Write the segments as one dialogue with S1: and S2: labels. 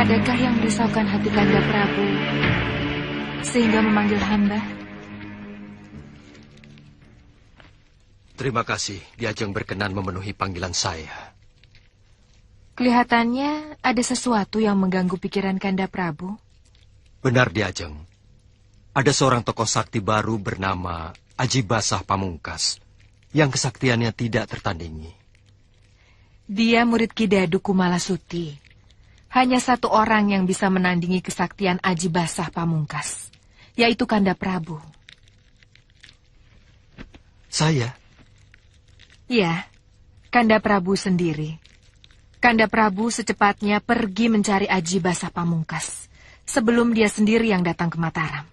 S1: Adakah yang merisaukan hati Kanda Prabu sehingga memanggil hamba?
S2: Terima kasih, Ki Ajeng berkenan memenuhi panggilan saya.
S1: Kelihatannya ada sesuatu yang mengganggu pikiran Kanda Prabu.
S2: Benar, Ki Ajeng. Ada seorang tokoh sakti baru bernama Aji Basah Pamungkas yang kesaktiannya tidak tertandingi.
S1: Dia murid Ki Dadu Kumalasuti. Hanya satu orang yang bisa menandingi kesaktian Aji Basah Pamungkas, yaitu Kanda Prabu.
S2: Saya?
S1: Ya, Kanda Prabu sendiri. Kanda Prabu secepatnya pergi mencari Aji Basah Pamungkas, sebelum dia sendiri yang datang ke Mataram.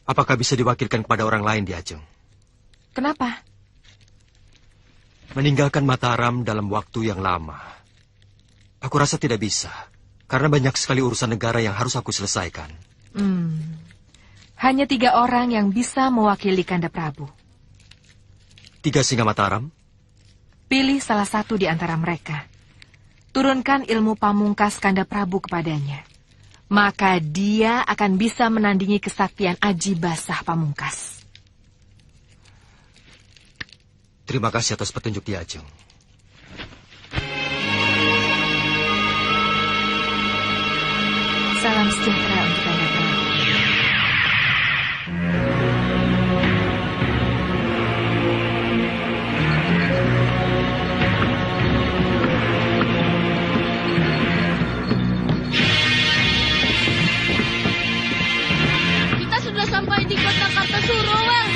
S2: Apakah bisa diwakilkan kepada orang lain, Ki Ajeng?
S1: Kenapa?
S2: Meninggalkan Mataram dalam waktu yang lama. Aku rasa tidak bisa, karena banyak sekali urusan negara yang harus aku selesaikan.
S1: Hanya 3 orang yang bisa mewakili Kanda Prabu.
S2: 3 singa Mataram?
S1: Pilih salah satu di antara mereka. Turunkan ilmu pamungkas Kanda Prabu kepadanya. Maka dia akan bisa menandingi kesaktian Aji Basah Pamungkas.
S2: Terima kasih atas petunjuk, Ki Ajeng.
S1: Salam sejahtera untuk Kanda Prabu.
S3: Kita sudah sampai di kota Kartasuro, Wang.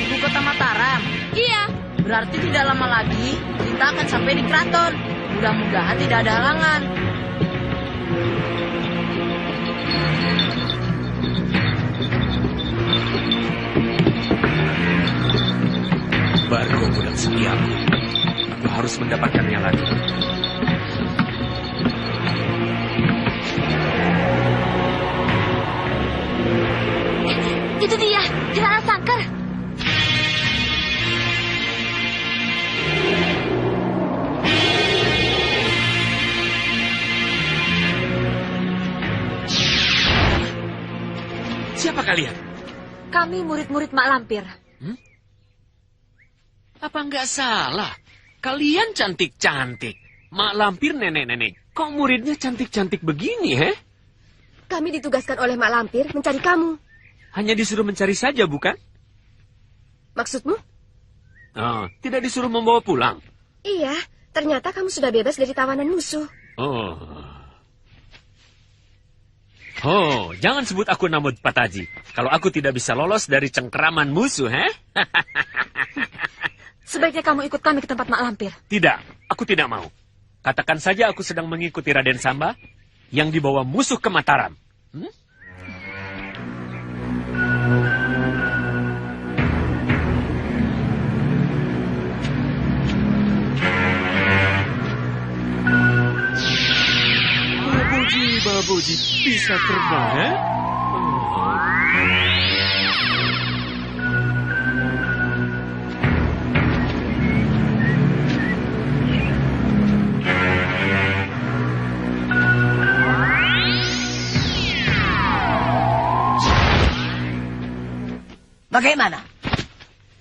S4: Ibu kota Mataram?
S3: Iya.
S4: Berarti tidak lama lagi kita akan sampai di keraton. Mudah-mudahan tidak ada halangan.
S5: Baru budak setiaku. Aku harus mendapatkannya lagi.
S3: Itu dia, Kirana Sangkar.
S5: Siapa kalian?
S3: Kami murid-murid Mak Lampir.
S5: Apa nggak salah? Kalian cantik-cantik. Mak Lampir nenek-nenek. Kok muridnya cantik-cantik begini, he?
S3: Kami ditugaskan oleh Mak Lampir mencari kamu.
S5: Hanya disuruh mencari saja, bukan?
S3: Maksudmu?
S5: Oh, tidak disuruh membawa pulang.
S3: Iya, ternyata kamu sudah bebas dari tawanan musuh.
S5: Oh, jangan sebut aku Namud Pataji. Kalau aku tidak bisa lolos dari cengkeraman musuh, he?
S3: Sebaiknya kamu ikut kami ke tempat Mak Lampir.
S5: Tidak, aku tidak mau. Katakan saja aku sedang mengikuti Raden Samba yang dibawa musuh ke Mataram. Babuji bisa terbang, he?
S4: Bagaimana?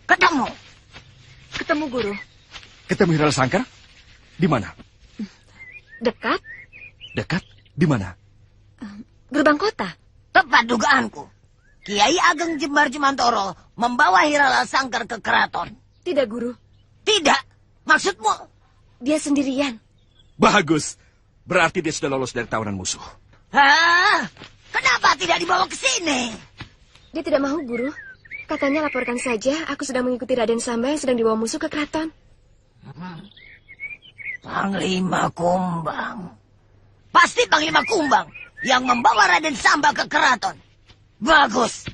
S4: Ketemu?
S3: Ketemu guru.
S6: Ketemu Hirala Sangkar? Di mana?
S3: Dekat?
S6: Dekat? Di mana?
S3: Gerbang kota.
S4: Tepat dugaanku. Kiai Ageng Jembar Jemantoro membawa Hirala Sangkar ke keraton.
S3: Tidak, guru.
S4: Tidak. Maksudmu?
S3: Dia sendirian.
S6: Bagus. Berarti dia sudah lolos dari tawanan musuh.
S4: Hah? Kenapa tidak dibawa ke sini?
S3: Dia tidak mau, guru. Katanya laporkan saja aku sedang mengikuti Raden Samba yang sedang dibawa musuh ke keraton.
S4: Panglima Kumbang. Pasti Panglima Kumbang yang membawa Raden Samba ke keraton. Bagus.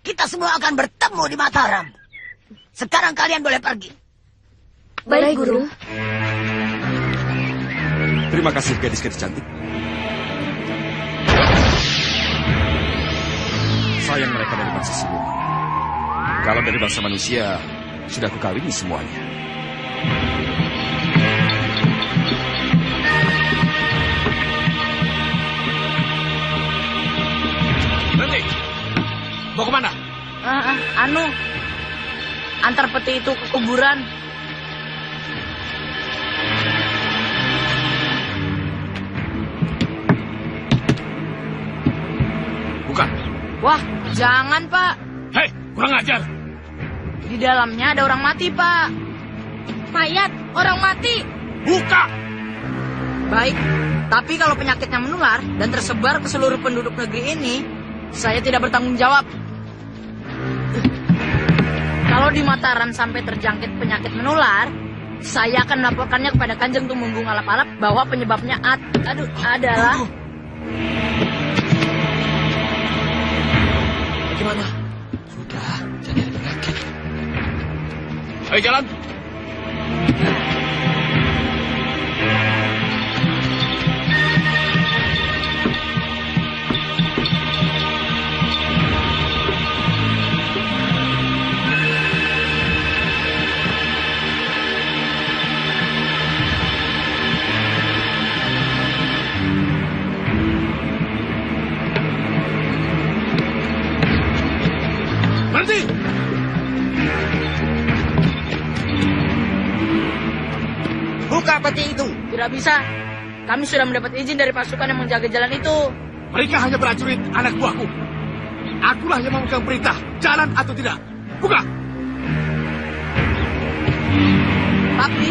S4: Kita semua akan bertemu di Mataram. Sekarang kalian boleh pergi.
S3: Baik, Guru.
S6: Terima kasih gadis-gadis cantik. Sayang mereka dari bangsa siluman. Kalau dari bangsa manusia, sudah kukawini semuanya. Berhenti! Mau kemana?
S7: Antar peti itu ke kuburan.
S6: Bukan.
S7: Wah, jangan, Pak.
S6: Hei, kurang ajar.
S7: Di dalamnya ada orang mati, Pak. Mayat, orang mati.
S6: Buka!
S7: Baik, tapi kalau penyakitnya menular dan tersebar ke seluruh penduduk negeri ini, saya tidak bertanggung jawab. Kalau di Mataram sampai terjangkit penyakit menular, saya akan melaporkannya kepada Kanjeng Tumenggung Alap-Alap bahwa penyebabnya adalah...
S6: Bagaimana? Sudah, jangan ada penyakit. Ayo jalan. Berhenti!
S7: Buka peti itu. Tidak bisa. Kami sudah mendapat izin dari pasukan yang menjaga jalan itu.
S6: Mereka hanya prajurit anak buahku. Akulah yang memegang perintah, jalan atau tidak. Buka!
S7: Tapi,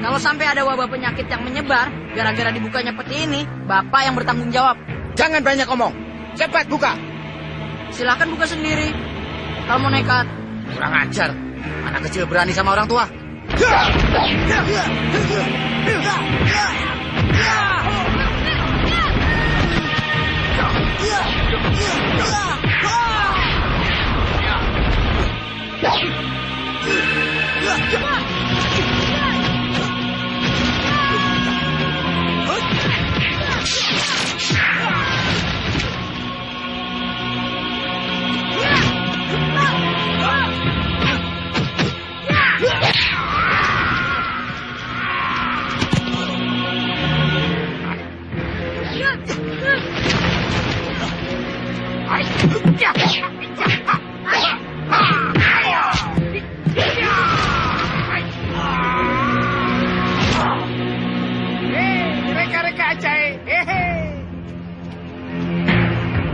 S7: kalau sampai ada wabah penyakit yang menyebar, gara-gara dibukanya peti ini, Bapak yang bertanggung jawab.
S8: Jangan banyak ngomong. Cepat buka.
S7: Silakan buka sendiri. Kalau mau nekat.
S8: Kurang ajar. Anak kecil berani sama orang tua.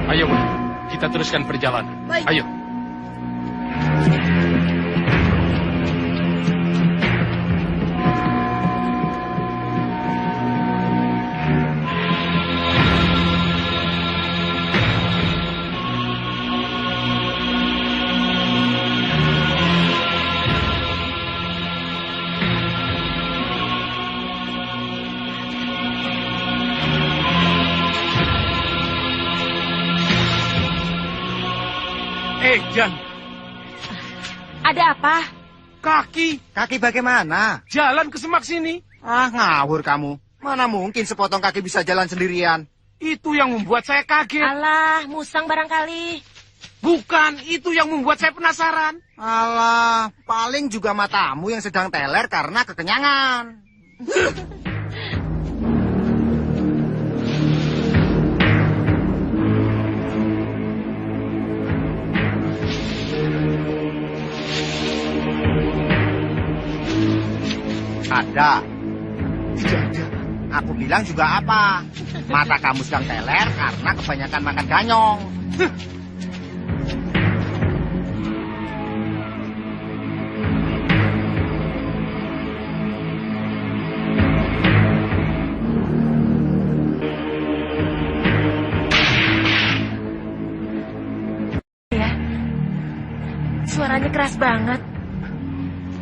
S6: Ayo, kita teruskan perjalanan.
S7: Baik.
S6: Ayo. Jan.
S1: Ada apa?
S6: Kaki.
S8: Kaki bagaimana?
S6: Jalan ke semak sini.
S8: Ah, ngawur kamu. Mana mungkin sepotong kaki bisa jalan sendirian?
S6: Itu yang membuat saya kaget.
S3: Alah, musang barangkali.
S6: Bukan, itu yang membuat saya penasaran.
S8: Alah, paling juga matamu yang sedang teler karena kekenyangan. Ada. Tidak ada. Aku bilang juga apa? Mata kamu sedang teler karena kebanyakan makan ganyong.
S3: Suaranya keras banget.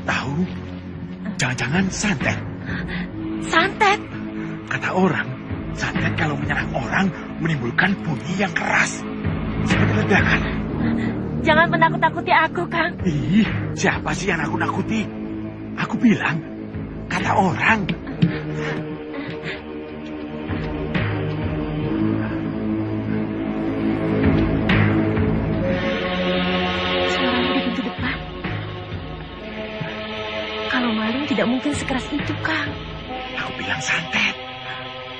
S6: Tahu? Jangan-jangan santet.
S1: Santet?
S6: Kata orang, santet kalau menyerang orang menimbulkan bunyi yang keras. Seperti ledakan.
S1: Jangan menakut-nakuti aku, Kang.
S6: Ih, siapa sih yang nakut-nakuti? Aku bilang, kata orang.
S1: Suara di pintu depan. Kalau maling tidak mungkin sekeras itu, Kang.
S6: Aku bilang santet.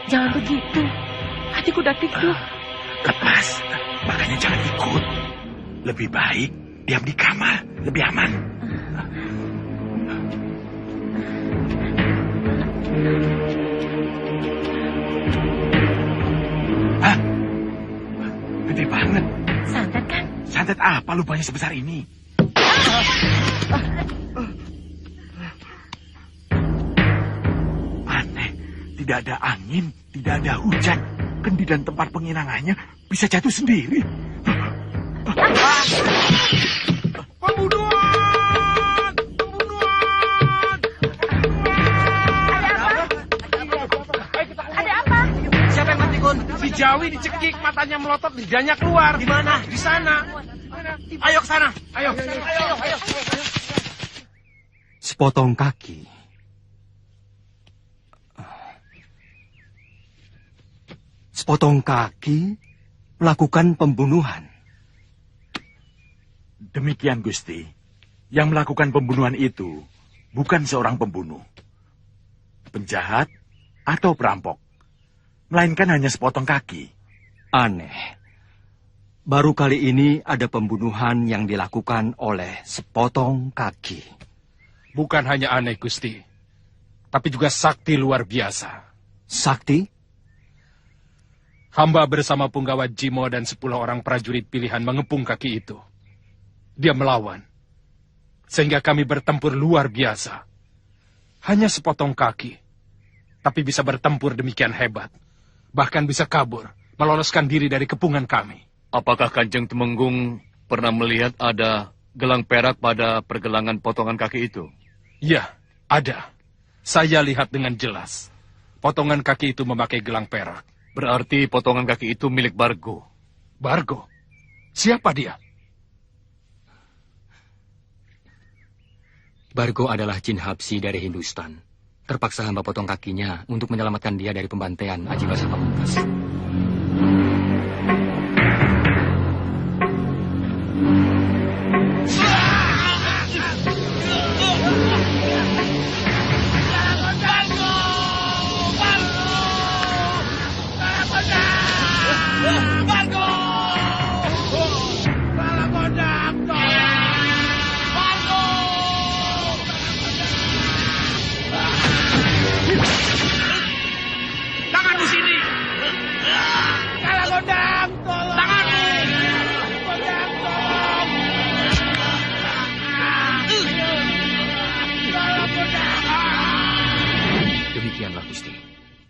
S1: Jangan begitu. Hatiku udah pikuk.
S6: Lepas, makanya jangan ikut. Lebih baik diam di kamar, lebih aman. Hah? Gede banget.
S1: Santet kan?
S6: Santet apa lubangnya sebesar ini? Aneh, tidak ada angin, tidak ada hujan. Kendi dan tempat penginangannya bisa jatuh sendiri. Pembunuhan! Pembunuhan!
S1: Ada apa?
S8: Siapa yang mati, Kun?
S6: Si Jawi dicekik, matanya melotot, lidahnya keluar.
S8: Di mana?
S6: Di sana.
S8: Ayo ke sana.
S6: Ayo.
S2: Sepotong kaki. Sepotong kaki melakukan pembunuhan.
S6: Demikian, Gusti. Yang melakukan pembunuhan itu bukan seorang pembunuh, penjahat, atau perampok. Melainkan hanya sepotong kaki.
S2: Aneh. Baru kali ini ada pembunuhan yang dilakukan oleh sepotong kaki.
S9: Bukan hanya aneh, Gusti. Tapi juga sakti luar biasa.
S2: Sakti?
S9: Hamba bersama punggawa Jimo dan 10 orang prajurit pilihan mengepung kaki itu. Dia melawan. Sehingga kami bertempur luar biasa. Hanya sepotong kaki. Tapi bisa bertempur demikian hebat. Bahkan bisa kabur, meloloskan diri dari kepungan kami.
S10: Apakah Kanjeng Temenggung pernah melihat ada gelang perak pada pergelangan potongan kaki itu?
S9: Ya, ada. Saya lihat dengan jelas. Potongan kaki itu memakai gelang perak.
S10: Berarti potongan kaki itu milik Bargo.
S9: Bargo? Siapa dia?
S11: Bargo adalah jin Habsi dari Hindustan. Terpaksa hamba potong kakinya untuk menyelamatkan dia dari pembantaian Aji Basah Pamungkas.
S6: Tangan di sini. Kalagodam, tolong. Tanganmu. Kalagodam, tolong.
S11: Demikianlah, Gusti.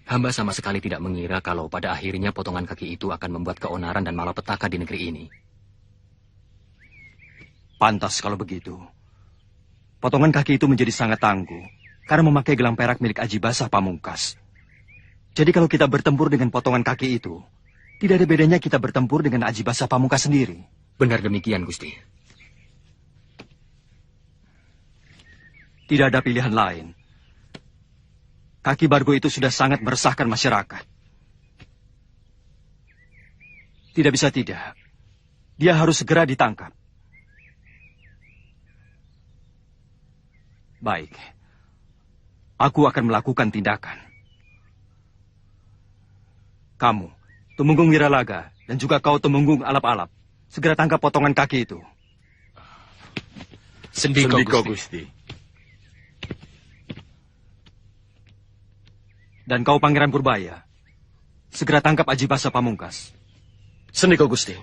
S11: Hamba sama sekali tidak mengira kalau pada akhirnya potongan kaki itu akan membuat keonaran dan malapetaka di negeri ini.
S2: Pantas kalau begitu. Potongan kaki itu menjadi sangat tangguh karena memakai gelang perak milik Aji Basah Pamungkas. Jadi kalau kita bertempur dengan potongan kaki itu, tidak ada bedanya kita bertempur dengan Aji Basah Pamungkas sendiri.
S11: Benar demikian, Gusti.
S2: Tidak ada pilihan lain. Kaki Bargo itu sudah sangat meresahkan masyarakat. Tidak bisa tidak. Dia harus segera ditangkap. Baik. Aku akan melakukan tindakan. Kamu, Temenggung Wiralaga, dan juga kau Temenggung Alap-Alap, segera tangkap potongan kaki itu.
S9: Sendiko, Gusti.
S6: Gusti.
S2: Dan kau Pangeran Purbaya, segera tangkap Aji Basah Pamungkas.
S12: Sendiko, Gusti.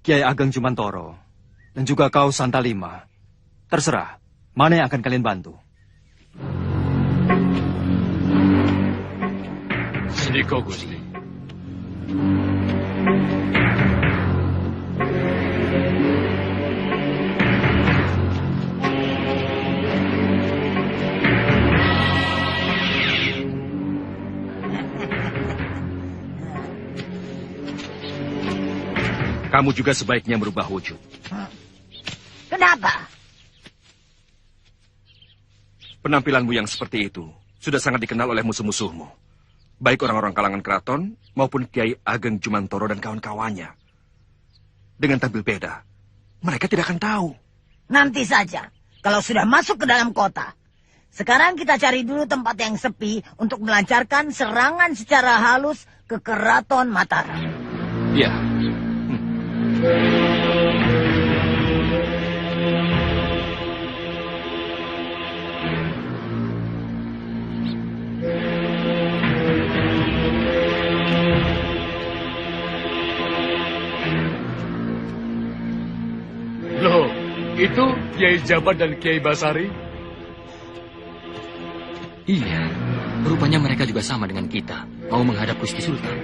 S2: Kiai Ageng Jumantoro, dan juga kau Santalima. Terserah, mana yang akan kalian bantu?
S10: Sendiko, Gusti.
S2: Kamu juga sebaiknya merubah wujud.
S4: Kenapa?
S2: Penampilanmu yang seperti itu sudah sangat dikenal oleh musuh-musuhmu. Baik orang-orang kalangan keraton maupun Kiai Ageng Jumantoro dan kawan-kawannya. Dengan tampil beda, mereka tidak akan tahu.
S4: Nanti saja, kalau sudah masuk ke dalam kota. Sekarang kita cari dulu tempat yang sepi untuk melancarkan serangan secara halus ke Keraton Mataram.
S11: Ya.
S10: Loh, itu Kiai Jabat dan Kiai Basari?
S11: Iya, rupanya mereka juga sama dengan kita, mau menghadap Gusti Sultan.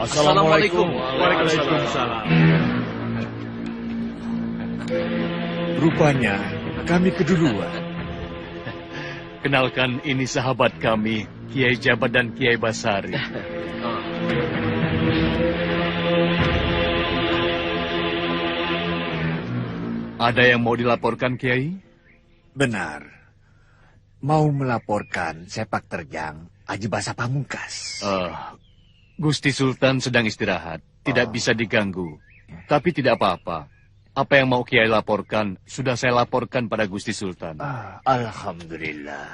S10: Assalamualaikum.
S6: Waalaikumsalam. Rupanya kami keduluan.
S10: Kenalkan, ini sahabat kami, Kiai Jabat dan Kiai Basari. Ada yang mau dilaporkan, Kiai?
S6: Benar. Mau melaporkan sepak terjang Aji Basa Pamungkas.
S10: Gusti Sultan sedang istirahat, tidak bisa diganggu. Tapi tidak apa-apa. Apa yang mau Kiai laporkan, sudah saya laporkan pada Gusti Sultan.
S6: Alhamdulillah.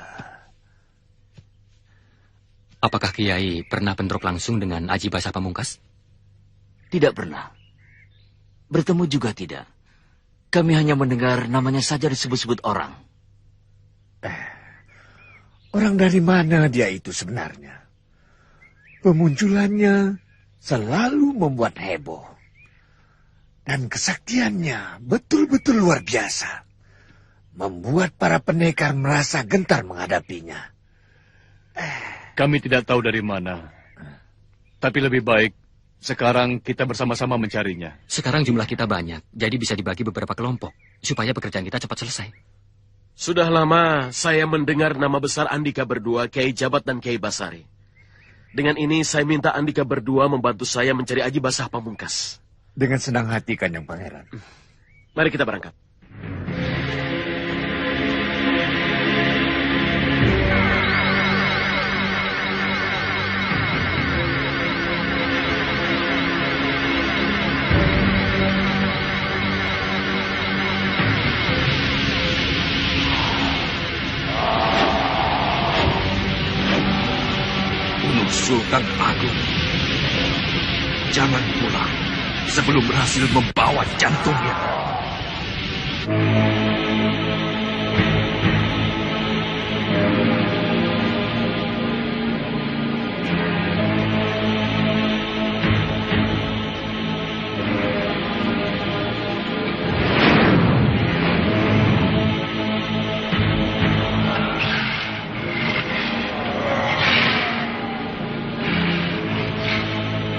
S11: Apakah Kiai pernah bentrok langsung dengan Aji Basa Pamungkas?
S13: Tidak pernah. Bertemu juga tidak. Kami hanya mendengar namanya saja disebut-sebut orang.
S6: Orang dari mana dia itu sebenarnya? Pemunculannya selalu membuat heboh. Dan kesaktiannya betul-betul luar biasa. Membuat para pendekar merasa gentar menghadapinya.
S10: Kami tidak tahu dari mana. Tapi lebih baik sekarang kita bersama-sama mencarinya.
S11: Sekarang jumlah kita banyak, jadi bisa dibagi beberapa kelompok, supaya pekerjaan kita cepat selesai.
S12: Sudah lama saya mendengar nama besar Andika berdua, Kiai Jabat dan Kiai Basari. Dengan ini saya minta Andika berdua membantu saya mencari Aji Basah Pamungkas.
S6: Dengan senang hati, Kanjeng Pangeran.
S12: Mari kita berangkat.
S2: Sultan Agung, jangan pulang sebelum berhasil membawa jantungnya.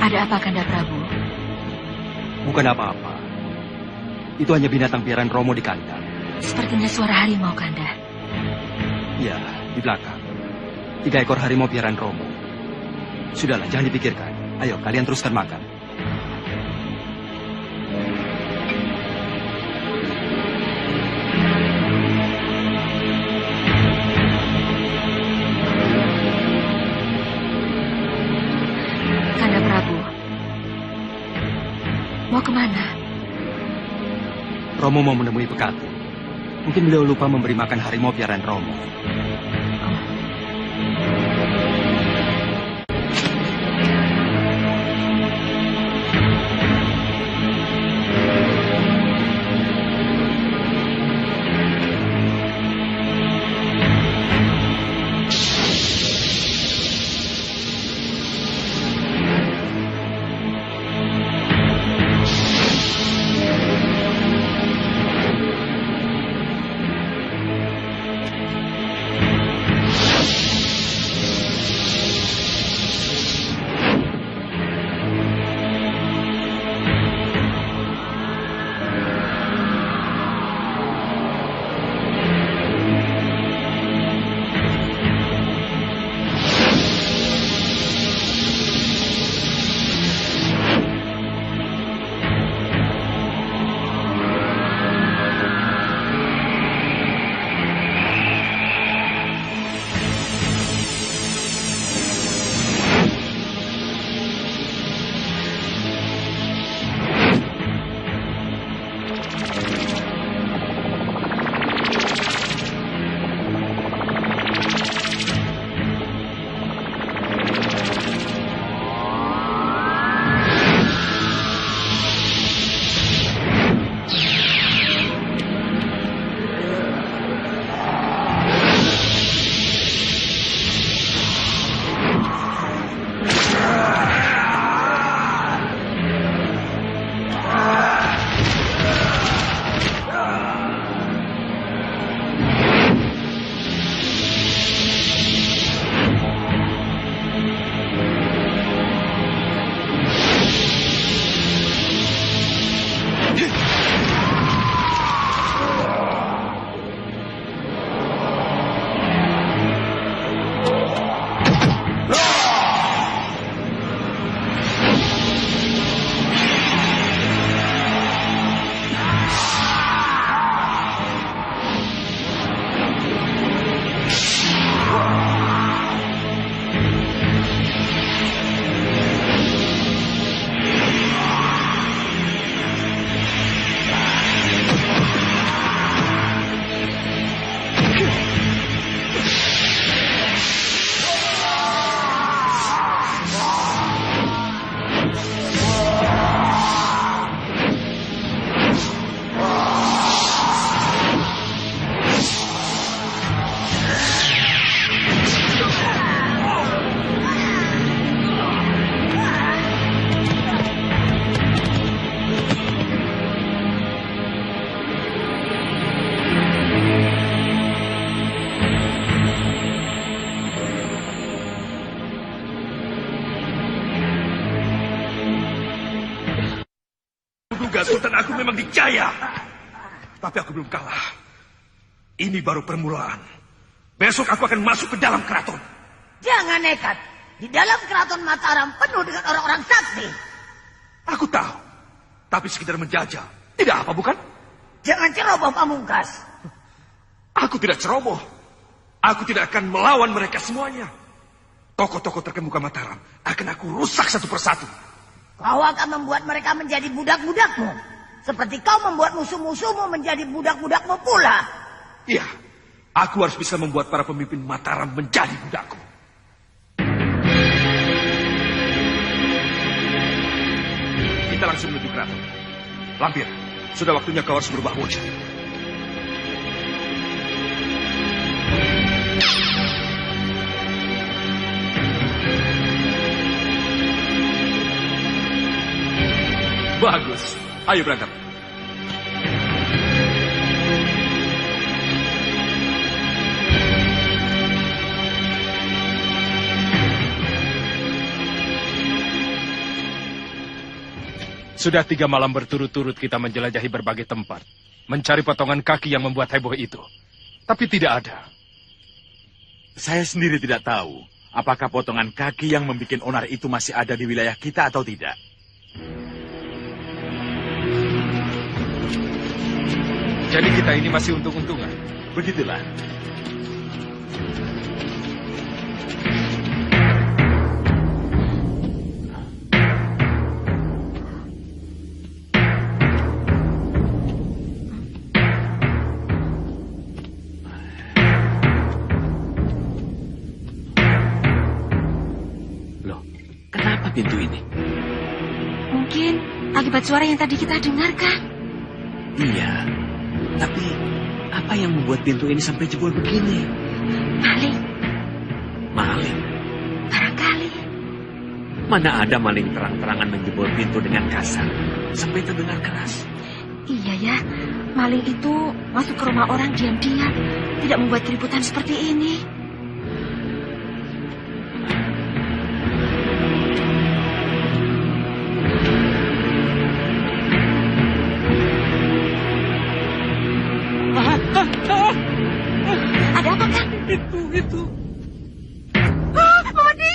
S1: Ada apa, Kanda Prabu?
S2: Bukan apa-apa. Itu hanya binatang piaraan Romo di kandang.
S1: Sepertinya suara harimau, Kanda.
S2: Iya, di belakang. 3 ekor harimau piaraan Romo. Sudahlah, jangan dipikirkan. Ayo, kalian teruskan makan.
S1: Mau kemana?
S2: Romo mau menemui Pekatu. Mungkin beliau lupa memberi makan harimau piaraan Romo.
S14: Ya, Sultan Agung memang dijaya. Tapi aku belum kalah. Ini baru permulaan. Besok aku akan masuk ke dalam keraton.
S4: Jangan nekat. Di dalam keraton Mataram penuh dengan orang-orang sakti.
S14: Aku tahu. Tapi sekedar menjajah. Tidak apa, bukan?
S4: Jangan ceroboh, Pamungkas.
S14: Aku tidak ceroboh. Aku tidak akan melawan mereka semuanya. Tokoh-tokoh terkemuka Mataram akan aku rusak satu persatu.
S4: Kau akan membuat mereka menjadi budak-budakmu. Seperti kau membuat musuh-musuhmu menjadi budak-budakmu pula.
S14: Iya, aku harus bisa membuat para pemimpin Mataram menjadi budakku. Kita langsung menuju keraton. Lampir, sudah waktunya kau harus berubah wujud. Bagus. Ayo berangkat.
S9: Sudah 3 malam berturut-turut kita menjelajahi berbagai tempat, mencari potongan kaki yang membuat heboh itu. Tapi tidak ada.
S6: Saya sendiri tidak tahu apakah potongan kaki yang membuat onar itu masih ada di wilayah kita atau tidak.
S9: Jadi kita ini masih untung-untungan.
S6: Begitulah.
S5: Loh, kenapa pintu ini?
S3: Mungkin akibat suara yang tadi kita dengarkan.
S5: Iya. Tapi apa yang membuat pintu ini sampai jebol begini?
S3: Maling.
S5: Maling?
S3: Barangkali.
S5: Mana ada maling terang-terangan menjebol pintu dengan kasar sampai terdengar keras?
S3: Iya ya, maling itu masuk ke rumah orang diam-diam, tidak membuat keributan seperti ini. Ada apa, Kang?
S5: Itu.
S3: Modi!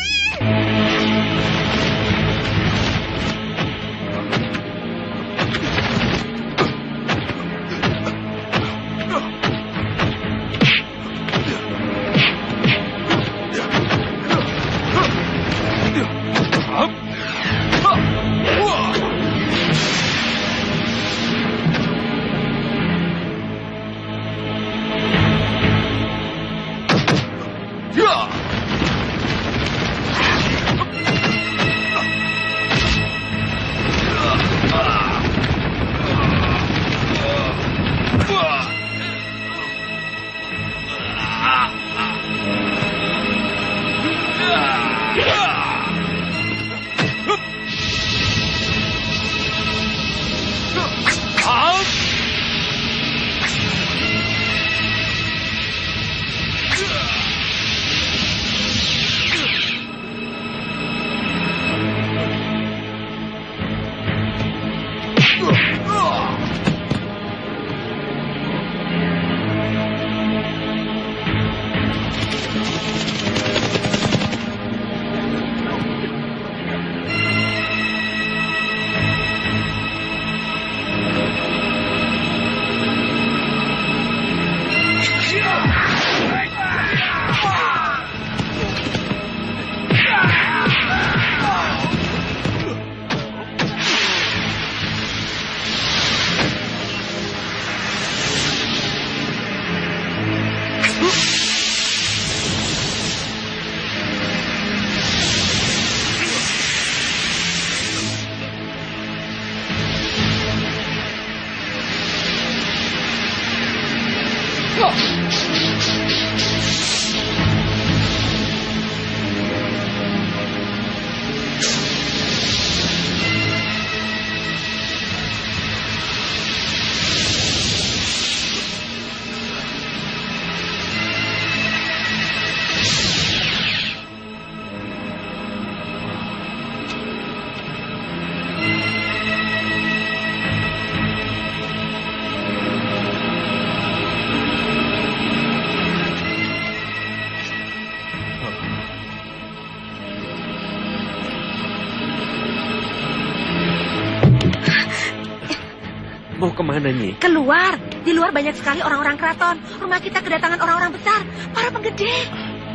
S5: Mau kemana, Nyi?
S3: Keluar. Di luar banyak sekali orang-orang keraton. Rumah kita kedatangan orang-orang besar. Para penggede.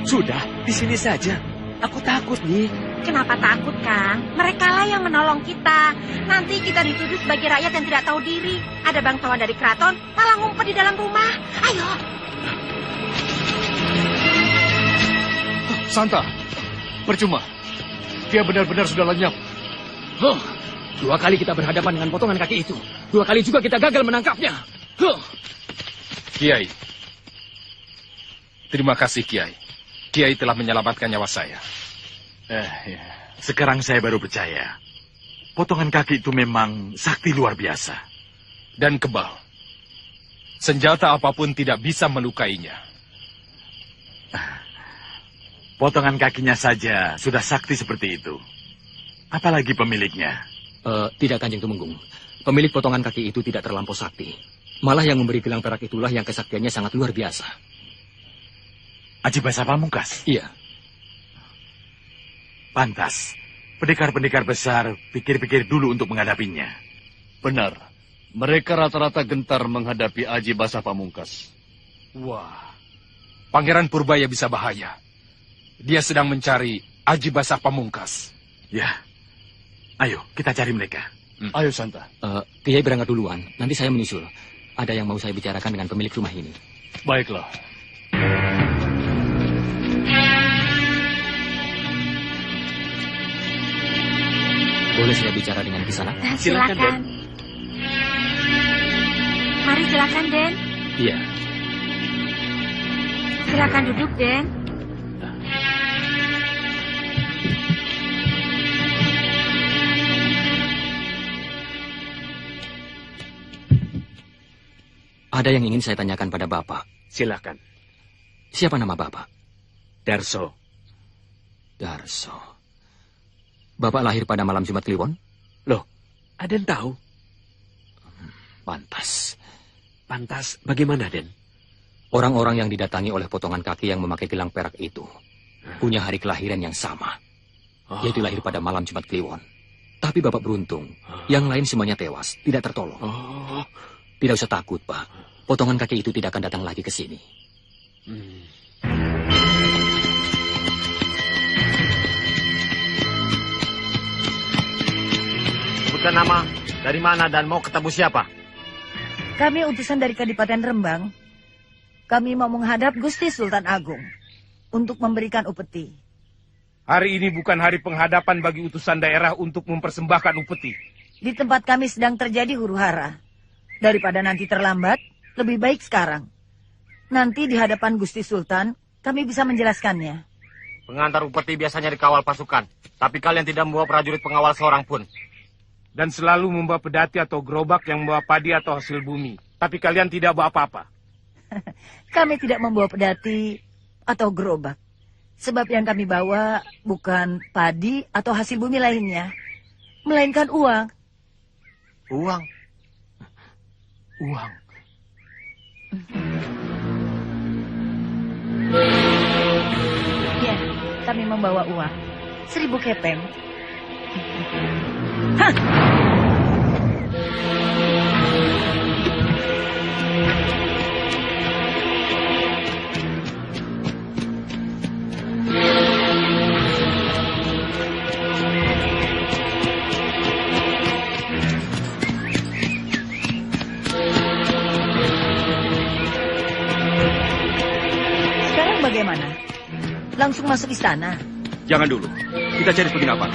S5: Sudah, di sini saja. Aku takut, Nyi.
S3: Kenapa takut, Kang? Mereka lah yang menolong kita. Nanti kita dituduh sebagai rakyat yang tidak tahu diri. Ada bangsawan dari keraton, malah ngumpet di dalam rumah. Ayo.
S10: Santa, percuma. Dia benar-benar sudah lenyap.
S11: Huh, 2 kali kita berhadapan dengan potongan kaki itu. 2 kali juga kita gagal menangkapnya. Huh.
S9: Kiai. Terima kasih, Kiai. Kiai telah menyelamatkan nyawa saya.
S6: Ya. Sekarang saya baru percaya. Potongan kaki itu memang sakti luar biasa.
S9: Dan kebal. Senjata apapun tidak bisa melukainya.
S6: Potongan kakinya saja sudah sakti seperti itu. Apalagi pemiliknya.
S11: Tidak, Kanjeng Tumenggung. Pemilik potongan kaki itu tidak terlampau sakti. Malah yang memberi gelang perak itulah yang kesaktiannya sangat luar biasa.
S6: Aji Basa Pamungkas?
S11: Iya.
S6: Pantas. Pendekar-pendekar besar pikir-pikir dulu untuk menghadapinya.
S10: Benar. Mereka rata-rata gentar menghadapi Aji Basa Pamungkas.
S9: Wah. Pangeran Purbaya bisa bahaya. Dia sedang mencari Aji Basa Pamungkas.
S6: Ya. Ayo, kita cari mereka.
S10: Ayo, Santa.
S11: Kiai berangkat duluan. Nanti saya menyusul. Ada yang mau saya bicarakan dengan pemilik rumah ini.
S10: Baiklah.
S11: Boleh saya bicara dengan Kisanak?
S3: Silakan. Den. Mari silakan, Den.
S11: Iya.
S3: Silakan duduk, Den.
S11: Ada yang ingin saya tanyakan pada Bapak.
S5: Silakan.
S11: Siapa nama Bapak?
S5: Darso.
S11: Darso. Bapak lahir pada malam Jumat Kliwon?
S5: Loh, ada yang tahu?
S11: Pantas.
S5: Pantas bagaimana, Den?
S11: Orang-orang yang didatangi oleh potongan kaki yang memakai gelang perak itu punya hari kelahiran yang sama. Yaitu lahir pada malam Jumat Kliwon. Tapi Bapak beruntung. Yang lain semuanya tewas, tidak tertolong. Tidak usah takut, Pak. Potongan kaki itu tidak akan datang lagi ke sini.
S8: Sebutkan nama, dari mana dan mau ketemu siapa?
S4: Kami utusan dari Kadipaten Rembang. Kami mau menghadap Gusti Sultan Agung untuk memberikan upeti.
S9: Hari ini bukan hari penghadapan bagi utusan daerah untuk mempersembahkan upeti.
S4: Di tempat kami sedang terjadi huru-hara. Daripada nanti terlambat, lebih baik sekarang. Nanti di hadapan Gusti Sultan, kami bisa menjelaskannya.
S8: Pengantar upeti biasanya dikawal pasukan, tapi kalian tidak membawa prajurit pengawal seorang pun.
S9: Dan selalu membawa pedati atau gerobak yang membawa padi atau hasil bumi. Tapi kalian tidak bawa apa-apa.
S4: Kami tidak membawa pedati atau gerobak. Sebab yang kami bawa bukan padi atau hasil bumi lainnya. Melainkan uang.
S8: Uang?
S6: Uang.
S4: Ya, kami membawa uang. 1000 kepeng. Hah! Sekarang bagaimana? Langsung masuk istana?
S2: Jangan dulu. Kita cari penginapan.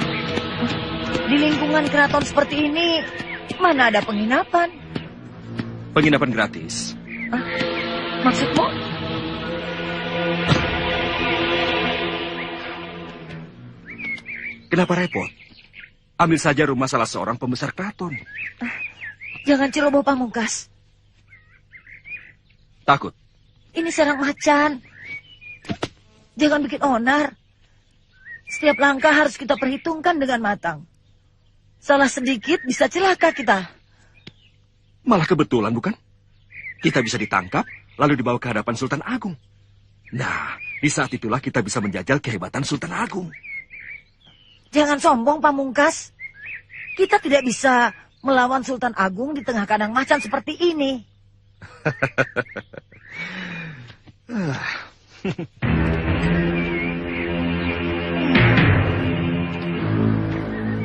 S4: Di lingkungan keraton seperti ini, mana ada penginapan?
S2: Penginapan gratis.
S4: Maksudmu?
S2: Kenapa repot? Ambil saja rumah salah seorang pembesar keraton.
S4: Jangan ceroboh Pamungkas.
S2: Takut?
S4: Ini sarang macan. Jangan bikin onar. Setiap langkah harus kita perhitungkan dengan matang. Salah sedikit bisa celaka kita.
S2: Malah kebetulan, bukan? Kita bisa ditangkap, lalu dibawa ke hadapan Sultan Agung. Nah, di saat itulah kita bisa menjajal kehebatan Sultan Agung.
S4: Jangan sombong, Pamungkas. Kita tidak bisa melawan Sultan Agung di tengah kandang macan seperti ini.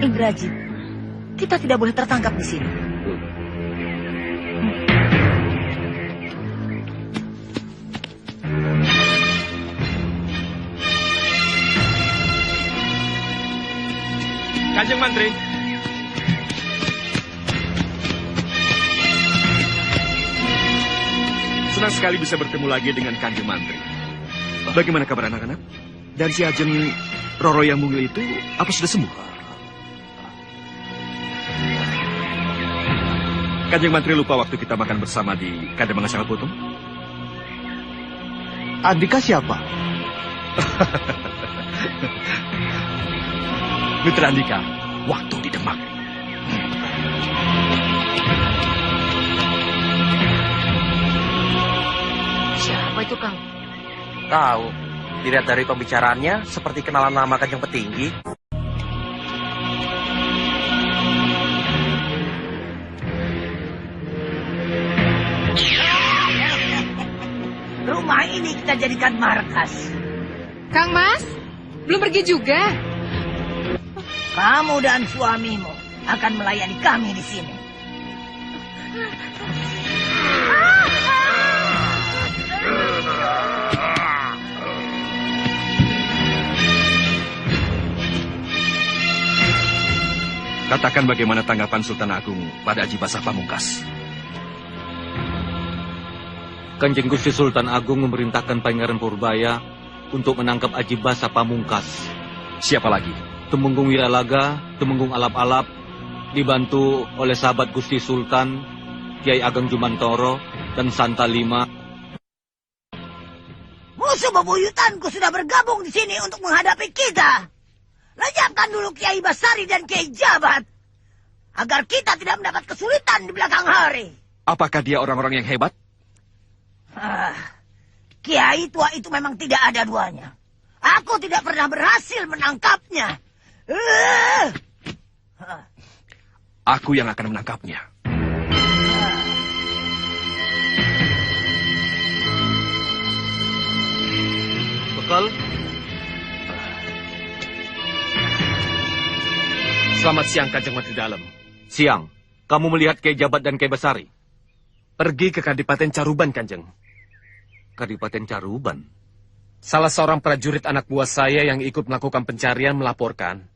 S4: Indrajit, kita tidak boleh tertangkap di sini.
S2: Kanjeng Mantri. Senang sekali bisa bertemu lagi dengan Kanjeng Mantri. Bagaimana kabar anak-anak? Dari si Ajeng Roro yang mungil itu, apa sudah sembuh? Kanjeng Mantri lupa waktu kita makan bersama di Kademanga Sangaputung?
S10: Andika siapa?
S2: Mitra Andika, waktu di Demak.
S15: Siapa itu, Kang? Tahu. Dilihat dari pembicaraannya, seperti kenalan nama Kanjeng Petinggi.
S4: Rumah ini kita jadikan markas.
S1: Kang Mas, belum pergi juga?
S4: Kamu dan suamimu akan melayani kami di sini.
S2: Katakan bagaimana tanggapan Sultan Agung pada Aji Basah Pamungkas?
S11: Kanjeng Gusti Sultan Agung memerintahkan Pangeran Purbaya untuk menangkap Aji Basah Pamungkas.
S2: Siapa lagi?
S11: Temenggung Wiralaga, Temenggung Alap-Alap, dibantu oleh sahabat Gusti Sultan, Kiai Ageng Jumantoro, dan Santa Lima.
S4: Musuh bebuyutanku sudah bergabung di sini untuk menghadapi kita. Lenyapkan dulu Kiai Basari dan Kiai Jabat, agar kita tidak mendapat kesulitan di belakang hari.
S2: Apakah dia orang-orang yang hebat?
S4: Kiai tua itu memang tidak ada duanya. Aku tidak pernah berhasil menangkapnya.
S2: Aku yang akan menangkapnya.
S11: Bekal?
S5: Selamat siang, Kanjeng Mantri Dalem.
S11: Siang. Kamu melihat Kiai Jabat dan Kiai Basari?
S5: Pergi ke Kadipaten Caruban, Kanjeng.
S11: Kadipaten Caruban?
S5: Salah seorang prajurit anak buah saya yang ikut melakukan pencarian melaporkan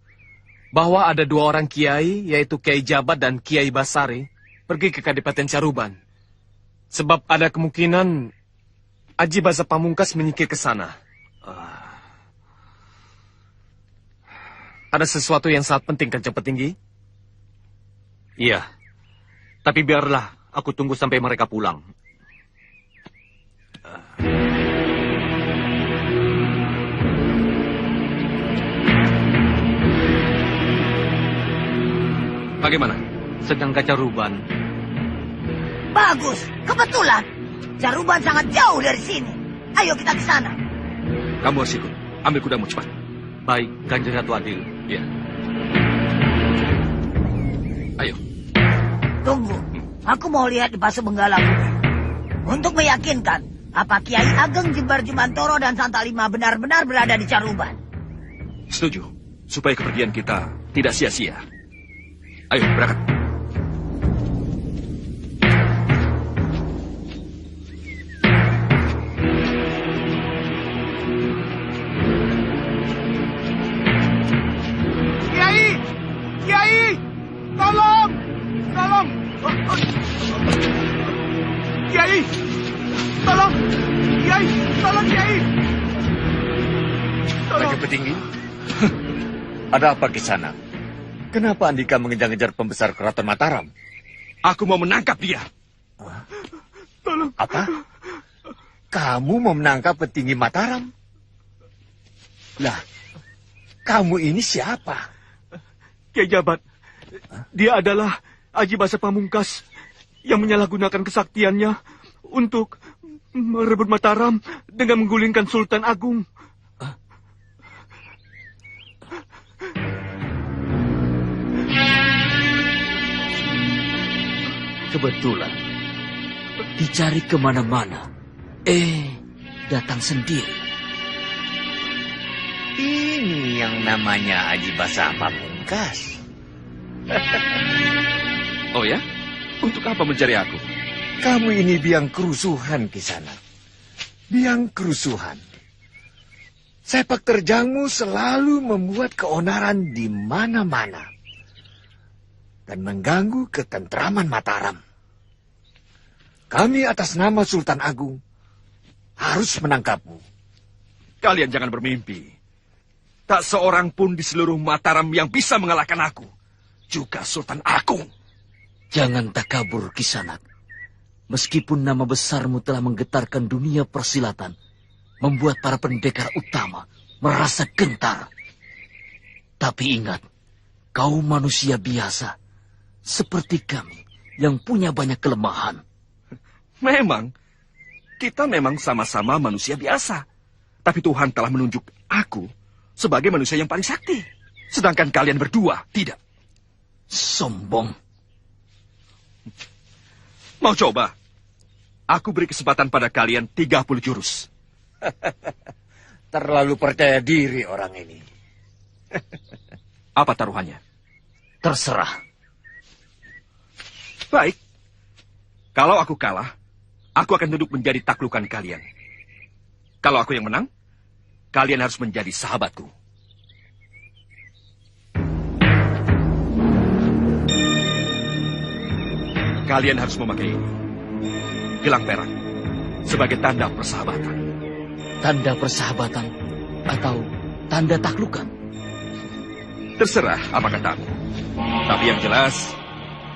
S5: bahwa ada dua orang kiai, yaitu Kiai Jabat dan Kiai Basari, pergi ke Kadipaten Caruban. Sebab ada kemungkinan Aji Basah Pamungkas menyingkir ke sana. Ada sesuatu yang sangat penting, Kanjeng Petinggi?
S11: Iya. Tapi biarlah aku tunggu sampai mereka pulang.
S2: Bagaimana?
S11: Sedang ke Caruban.
S4: Bagus, kebetulan. Caruban sangat jauh dari sini. Ayo kita ke sana.
S2: Kamu harus ikut. Ambil kudamu cepat.
S11: Baik, Kanjeng Ratu Adil.
S2: Ya. Ayo.
S4: Tunggu. Aku mau lihat di Pasu Benggala untuk meyakinkan apa Kiai Ageng Jembar Jumantoro dan Santa Lima benar-benar berada di Caruban.
S2: Setuju. Supaya kepergian kita tidak sia-sia. Ayo, berangkat.
S8: Kiai! Kiai! Tolong! Tolong! Kiai! Tolong! Kiai! Tolong, Kiai!
S10: Kanjeng Petinggi, ada apa di sana? Kenapa Andika mengejar-ngejar pembesar Keraton Mataram?
S2: Aku mau menangkap dia.
S8: Tolong.
S10: Apa? Kamu mau menangkap petinggi Mataram? Lah, kamu ini siapa?
S14: Kiai Jabat. Dia adalah Aji Basah Pamungkas yang menyalahgunakan kesaktiannya untuk merebut Mataram dengan menggulingkan Sultan Agung.
S13: Kebetulan. Dicari kemana-mana. Datang sendiri.
S16: Ini yang namanya Aji Basah Pamungkas.
S17: Oh ya? Untuk apa mencari aku?
S16: Kamu ini biang kerusuhan, Kisanak. Biang kerusuhan. Sepak terjangmu selalu membuat keonaran di mana-mana. Dan mengganggu ketentraman Mataram. Kami atas nama Sultan Agung harus menangkapmu.
S2: Kalian jangan bermimpi. Tak seorang pun di seluruh Mataram yang bisa mengalahkan aku. Juga Sultan Agung.
S13: Jangan takabur, Kisanak. Meskipun nama besarmu telah menggetarkan dunia persilatan, membuat para pendekar utama merasa gentar. Tapi ingat, kau manusia biasa, seperti kami yang punya banyak kelemahan.
S2: Memang, kita memang sama-sama manusia biasa. Tapi Tuhan telah menunjuk aku sebagai manusia yang paling sakti. Sedangkan kalian berdua tidak.
S13: Sombong.
S2: Mau coba? Aku beri kesempatan pada kalian 30 jurus.
S16: Terlalu percaya diri orang ini.
S2: Apa taruhannya?
S13: Terserah.
S2: Baik. Kalau aku kalah, aku akan duduk menjadi taklukan kalian. Kalau aku yang menang, kalian harus menjadi sahabatku. Kalian harus memakai ini. Gelang perak. Sebagai tanda persahabatan.
S13: Tanda persahabatan atau tanda taklukan?
S2: Terserah apa katamu. Tapi yang jelas,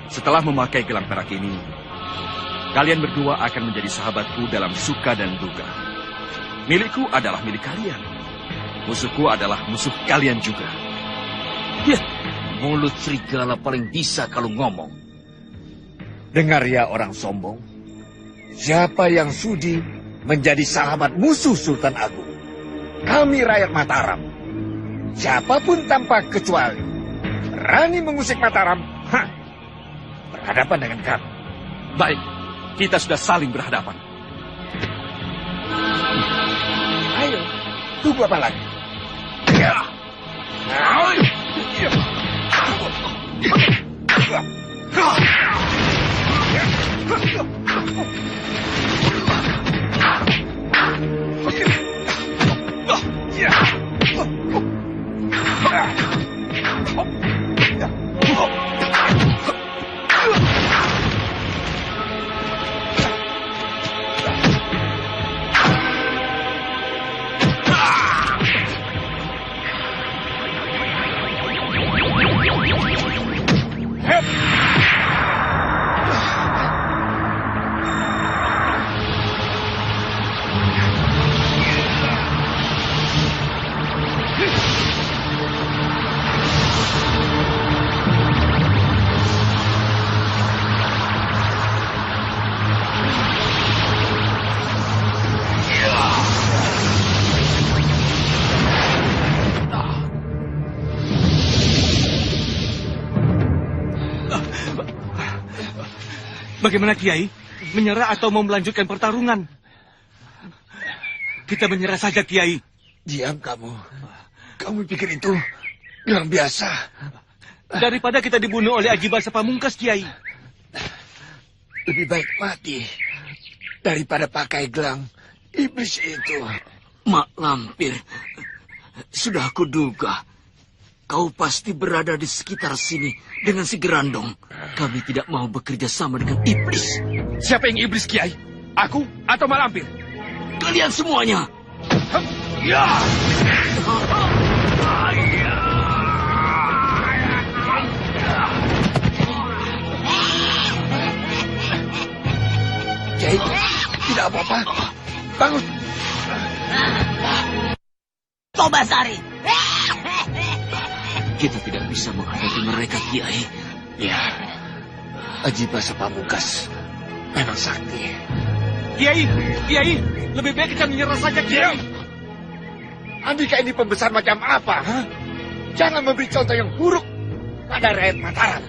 S2: setelah memakai gelang perak ini, kalian berdua akan menjadi sahabatku dalam suka dan duka. Milikku adalah milik kalian. Musuhku adalah musuh kalian juga.
S13: Ya, mulut serigala paling bisa kalau ngomong.
S16: Dengar ya orang sombong. Siapa yang sudi menjadi sahabat musuh Sultan Agung? Kami rakyat Mataram. Siapapun tanpa kecuali berani mengusik Mataram, berhadapan dengan kami.
S2: Baik, kita sudah saling berhadapan.
S16: Ayo, tunggu apa lagi?
S14: Bagaimana Kiai? Menyerah atau mau melanjutkan pertarungan? Kita menyerah saja Kiai.
S16: Diam kamu. Kamu pikir itu gelang biasa?
S14: Daripada kita dibunuh oleh Aji Basah Pamungkas Kiai.
S16: Lebih baik mati daripada pakai gelang iblis itu.
S13: Mak Lampir, sudah aku duga. Kau pasti berada di sekitar sini dengan si Gerandong. Kami tidak mau bekerja sama dengan iblis.
S2: Siapa yang iblis, Kiai? Aku atau Mak Lampir?
S13: Kalian semuanya.
S2: Ya!
S16: Kiai, tidak apa-apa. Bangun.
S4: Tobasari.
S13: Kita tidak bisa menghadapi mereka, Kiai.
S16: Ya, Aji Basah Pamungkas memang sakti.
S14: Kiai, lebih baik kita menyerah saja, Kiai.
S16: Andika ini pembesar macam apa? Ha? Jangan memberi contoh yang buruk pada rakyat Mataram.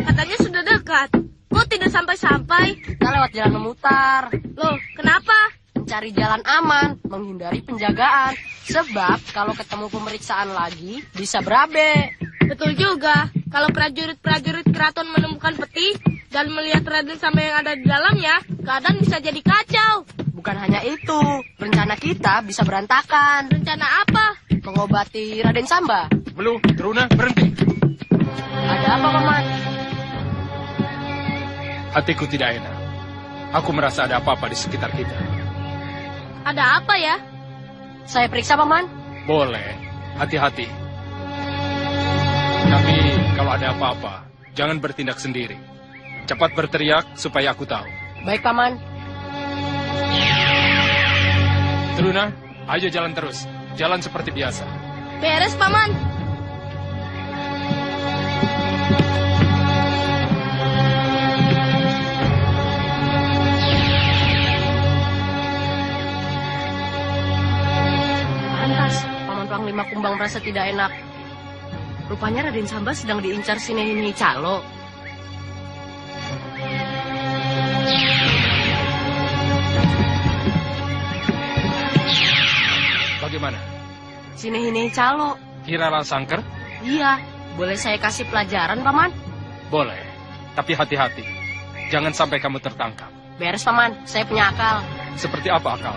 S18: Katanya sudah dekat. Kok tidak sampai-sampai?
S19: Kita lewat jalan memutar.
S18: Loh, kenapa?
S19: Mencari jalan aman, menghindari penjagaan. Sebab kalau ketemu pemeriksaan lagi, bisa berabe.
S18: Betul juga. Kalau prajurit-prajurit keraton menemukan peti dan melihat Raden Samba yang ada di dalamnya, keadaan bisa jadi kacau.
S19: Bukan hanya itu, rencana kita bisa berantakan.
S18: Rencana apa?
S19: Mengobati Raden Samba.
S9: Belum, Truna, berhenti.
S19: Ada apa, Paman?
S9: Hatiku tidak enak. Aku merasa ada apa-apa di sekitar kita.
S18: Ada apa ya?
S19: Saya periksa, Paman.
S9: Boleh, hati-hati. Tapi kalau ada apa-apa, jangan bertindak sendiri. Cepat berteriak supaya aku tahu.
S19: Baik, Paman.
S9: Truna, ayo jalan terus. Jalan seperti biasa.
S18: Beres, Paman.
S19: Pantas, Paman Panglima Kumbang merasa tidak enak. Rupanya Raden Samba sedang diincar Sinehini Calo.
S9: Bagaimana?
S19: Sinehini Calo.
S9: Kira Sangker?
S19: Iya, boleh saya kasih pelajaran, Paman?
S9: Boleh, tapi hati-hati. Jangan sampai kamu tertangkap.
S19: Beres, Paman. Saya punya akal.
S9: Seperti apa akal?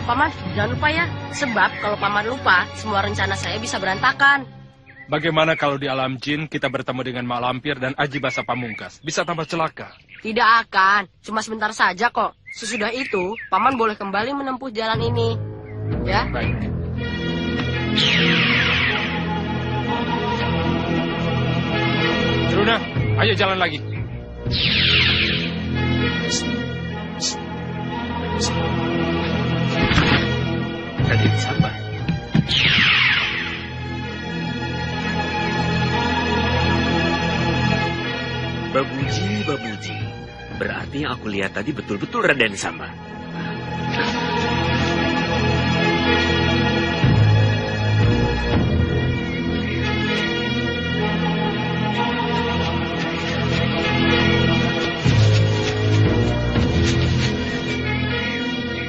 S19: Paman, jangan lupa ya. Sebab kalau Paman lupa, semua rencana saya bisa berantakan.
S9: Bagaimana kalau di alam jin kita bertemu dengan Mak Lampir dan Aji Basa Pamungkas? Bisa tambah celaka.
S19: Tidak akan, cuma sebentar saja kok. Sesudah itu, Paman boleh kembali menempuh jalan ini. Ya?
S9: Baik. Truna, ayo jalan lagi.
S15: Raden Samba. Babuji. Berarti yang aku lihat tadi betul-betul Raden Samba.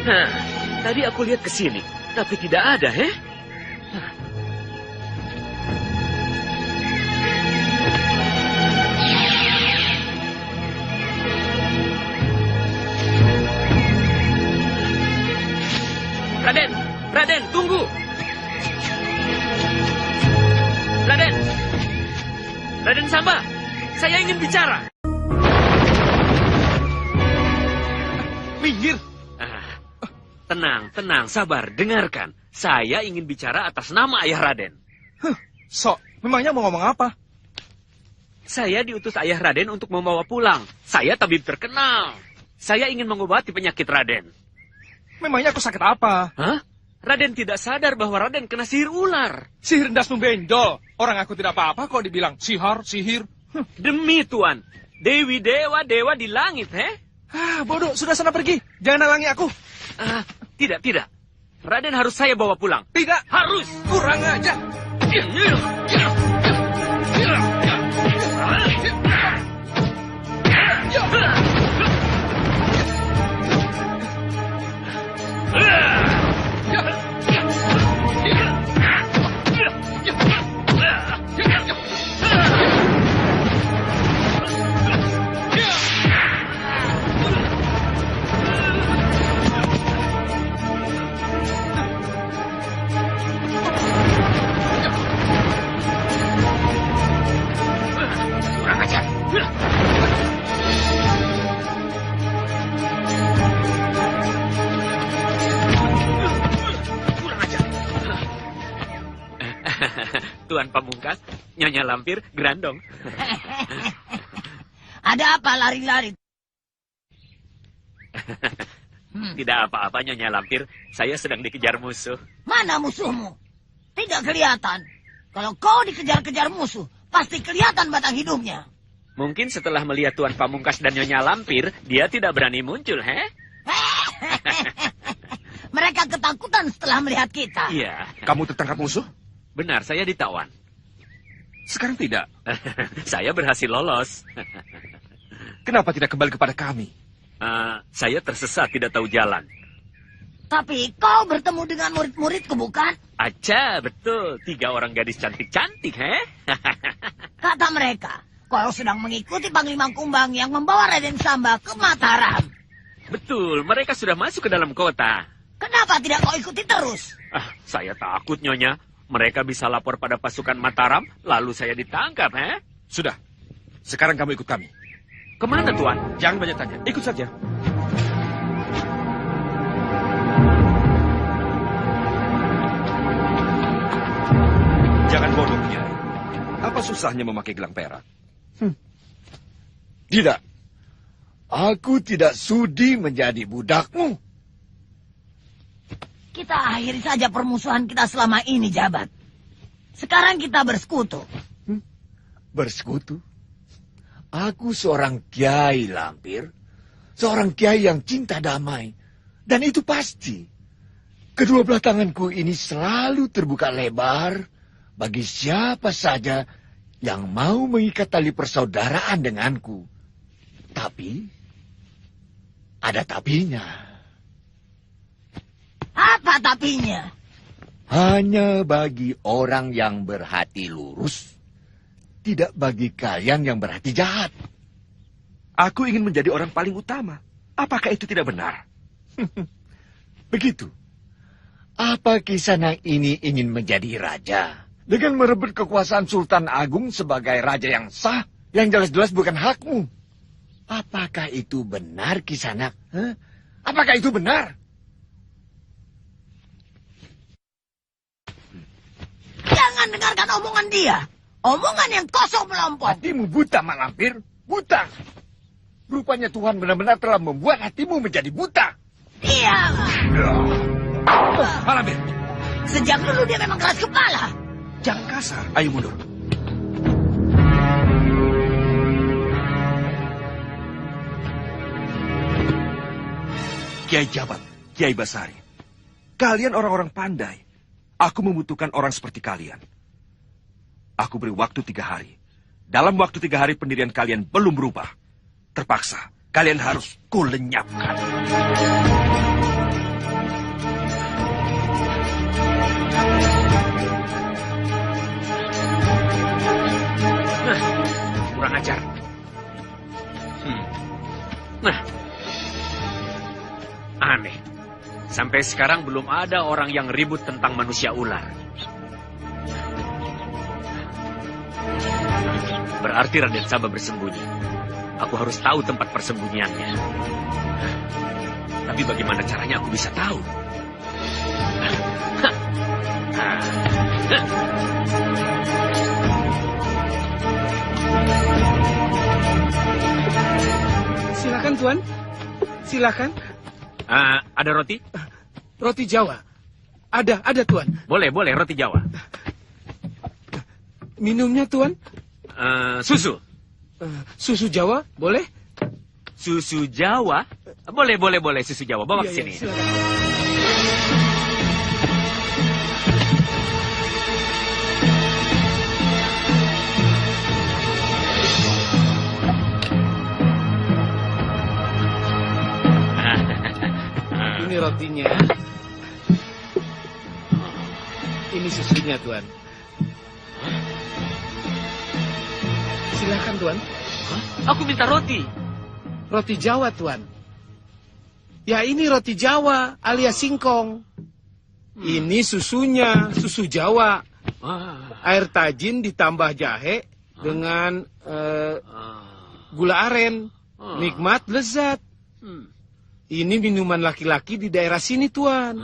S15: Nah, tadi aku lihat ke sini, tapi tidak ada, Raden, tunggu. Raden Samba, saya ingin bicara.
S9: Minggir.
S15: Tenang, sabar, dengarkan. Saya ingin bicara atas nama ayah Raden.
S2: Sok, memangnya mau ngomong apa?
S15: Saya diutus ayah Raden untuk membawa pulang. Saya tabib terkenal. Saya ingin mengobati penyakit Raden.
S2: Memangnya aku sakit apa?
S15: Hah? Raden tidak sadar bahwa Raden kena sihir ular.
S9: Sihir dasmu benjol. Orang aku tidak apa-apa kok dibilang sihir.
S15: Demi Tuan, Dewi Dewa di langit,
S2: Bodoh, sudah sana pergi. Jangan halangi aku.
S15: Tidak. Raden harus saya bawa pulang.
S2: Tidak.
S15: Harus.
S2: Kurang aja.
S15: Tuan Pamungkas, Nyonya Lampir, Grandong.
S4: Ada apa lari-lari?
S15: Tidak apa-apa, Nyonya Lampir. Saya sedang dikejar musuh.
S4: Mana musuhmu? Tidak kelihatan. Kalau kau dikejar-kejar musuh, pasti kelihatan batang hidungnya.
S15: Mungkin setelah melihat Tuan Pamungkas dan Nyonya Lampir, dia tidak berani muncul,
S4: Mereka mereka ketakutan setelah melihat kita.
S15: Iya.
S17: Kamu tertangkap musuh?
S15: Benar, saya ditawan.
S17: Sekarang tidak.
S15: Saya berhasil lolos.
S17: Kenapa tidak kembali kepada kami?
S15: Saya tersesat, tidak tahu jalan.
S4: Tapi kau bertemu dengan murid-muridku, bukan?
S15: Aca, betul. 3 orang gadis cantik-cantik,
S4: Kata mereka, kau sedang mengikuti Panglima Kumbang yang membawa Raden Samba ke Mataram.
S15: Betul, mereka sudah masuk ke dalam kota.
S4: Kenapa tidak kau ikuti terus?
S15: Saya takut, Nyonya. Mereka bisa lapor pada pasukan Mataram, lalu saya ditangkap,
S17: Sudah. Sekarang kamu ikut kami.
S15: Kemana, Tuan?
S17: Jangan banyak tanya. Ikut saja. Jangan bodoh, Nyai. Apa susahnya memakai gelang perak?
S16: Tidak. Aku tidak sudi menjadi budakmu.
S4: Kita akhiri saja permusuhan kita selama ini, Jabat. Sekarang kita bersekutu.
S16: Bersekutu? Aku seorang kiai, Lampir. Seorang kiai yang cinta damai. Dan itu pasti. Kedua belah tanganku ini selalu terbuka lebar bagi siapa saja yang mau mengikat tali persaudaraan denganku. Tapi, ada tapinya.
S4: Apa tapinya?
S16: Hanya bagi orang yang berhati lurus. Tidak bagi kalian yang berhati jahat.
S17: Aku ingin menjadi orang paling utama. Apakah itu tidak benar?
S16: Begitu. Apa Kisanak ini ingin menjadi raja? Dengan merebut kekuasaan Sultan Agung sebagai raja yang sah, yang jelas-jelas bukan hakmu. Apakah itu benar, Kisanak? Apakah itu benar?
S4: Jangan dengarkan omongan dia. Omongan yang kosong melompong.
S16: Hatimu buta, Mak Lampir. Buta. Rupanya Tuhan benar-benar telah membuat hatimu menjadi buta.
S4: Iya.
S17: Mak Lampir.
S4: Sejak dulu dia memang keras kepala.
S17: Jangan kasar. Ayo mundur. Kiai Jabat, Kiai Basari. Kalian orang-orang pandai. Aku membutuhkan orang seperti kalian. Aku beri waktu 3 hari. Dalam waktu 3 hari pendirian kalian belum berubah. Terpaksa, kalian harus kulenyapkan.
S15: Kurang ajar. Nah, aneh. Sampai sekarang belum ada orang yang ribut tentang manusia ular. Berarti Raden Samba bersembunyi. Aku harus tahu tempat persembunyiannya. Tapi bagaimana caranya aku bisa tahu?
S9: Silakan, Tuan. Silakan.
S15: Ada roti?
S9: Roti Jawa. Ada, Tuan.
S15: Boleh, roti Jawa.
S9: Minumnya, Tuan?
S15: Susu.
S9: Susu Jawa, boleh?
S15: Susu Jawa? Boleh, susu Jawa. Bawa ke sini.
S9: Ini rotinya. Ini susunya, Tuan. Silakan, Tuan.
S15: Aku minta roti.
S9: Roti Jawa, Tuan. Ya, ini roti Jawa alias singkong. Ini susunya, susu Jawa. Air tajin ditambah jahe dengan gula aren. Nikmat, lezat. Ini minuman laki-laki di daerah sini, Tuan.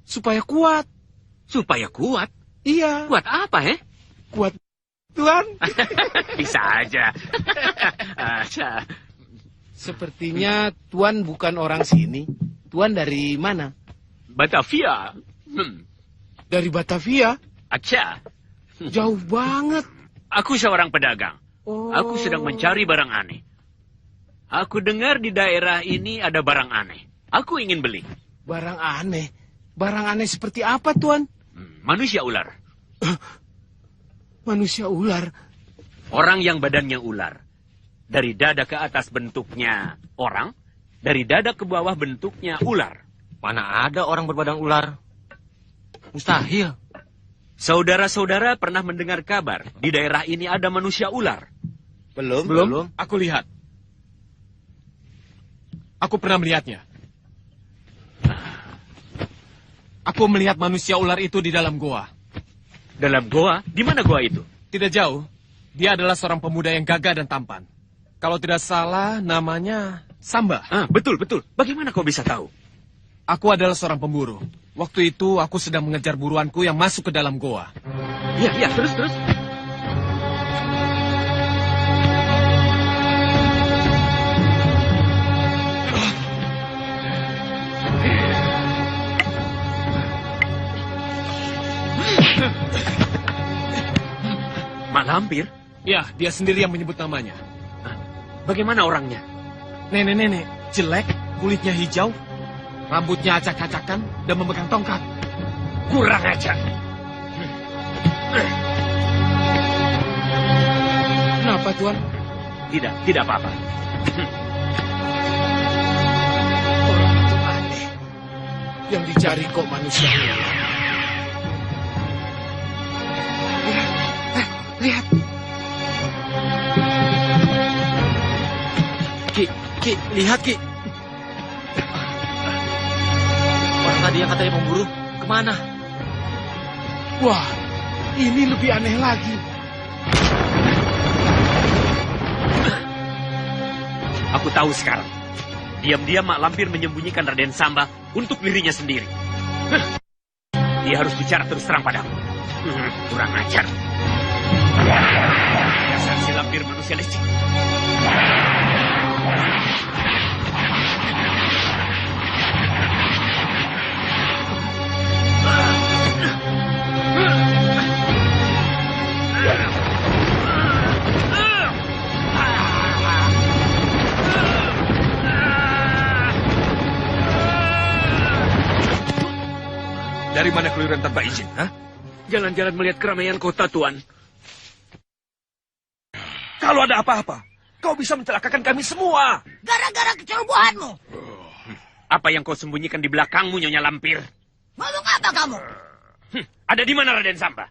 S9: Supaya kuat.
S15: Supaya kuat?
S9: Iya.
S15: Kuat apa,
S9: Kuat, Tuan.
S15: Bisa aja.
S9: Sepertinya Tuan bukan orang sini. Tuan dari mana?
S15: Batavia.
S9: Dari Batavia?
S15: Acha.
S9: Jauh banget.
S15: Aku seorang pedagang. Aku sedang mencari barang aneh. Aku dengar di daerah ini ada barang aneh. Aku ingin beli.
S5: Barang aneh? Barang aneh seperti apa, Tuan?
S15: Manusia ular.
S5: Manusia ular?
S15: Orang yang badannya ular. Dari dada ke atas bentuknya orang, dari dada ke bawah bentuknya ular.
S11: Mana ada orang berbadan ular? Mustahil.
S15: Saudara-saudara pernah mendengar kabar di daerah ini ada manusia ular?
S5: Belum. Aku lihat. Aku pernah melihatnya. Aku melihat manusia ular itu di dalam goa.
S15: Dalam goa? Di mana goa itu?
S5: Tidak jauh. Dia adalah seorang pemuda yang gagah dan tampan. Kalau tidak salah, namanya Samba.
S15: Betul. Bagaimana kau bisa tahu?
S5: Aku adalah seorang pemburu. Waktu itu aku sedang mengejar buruanku yang masuk ke dalam goa.
S15: Iya, terus. Mak Lampir?
S5: Ya, dia sendiri yang menyebut namanya.
S15: Bagaimana orangnya?
S5: Nenek-nenek, jelek, kulitnya hijau, rambutnya acak-acakan, dan memegang tongkat.
S15: Kurang ajar.
S5: Kenapa, Tuan?
S15: Tidak apa-apa.
S5: Orang itu aneh. Yang dicari kok manusia. Lihat. Ki, lihat Ki.
S11: Orang tadi yang katanya pemburu, kemana?
S5: Wah, ini lebih aneh lagi.
S15: Aku tahu sekarang. Diam-diam Mak Lampir menyembunyikan Raden Samba untuk dirinya sendiri. Dia harus bicara terus terang padaku. Kurang ajar. Dasar si Lampir manusia licik.
S17: Dari mana keluyuran tanpa izin,
S15: Jalan-jalan melihat keramaian kota, Tuan.
S17: Kalau ada apa-apa, kau bisa mencelakakan kami semua.
S4: Gara-gara kecerobohanmu.
S15: Apa yang kau sembunyikan di belakangmu, Nyonya Lampir?
S4: Ngomong apa kamu?
S15: Ada di mana Raden Samba?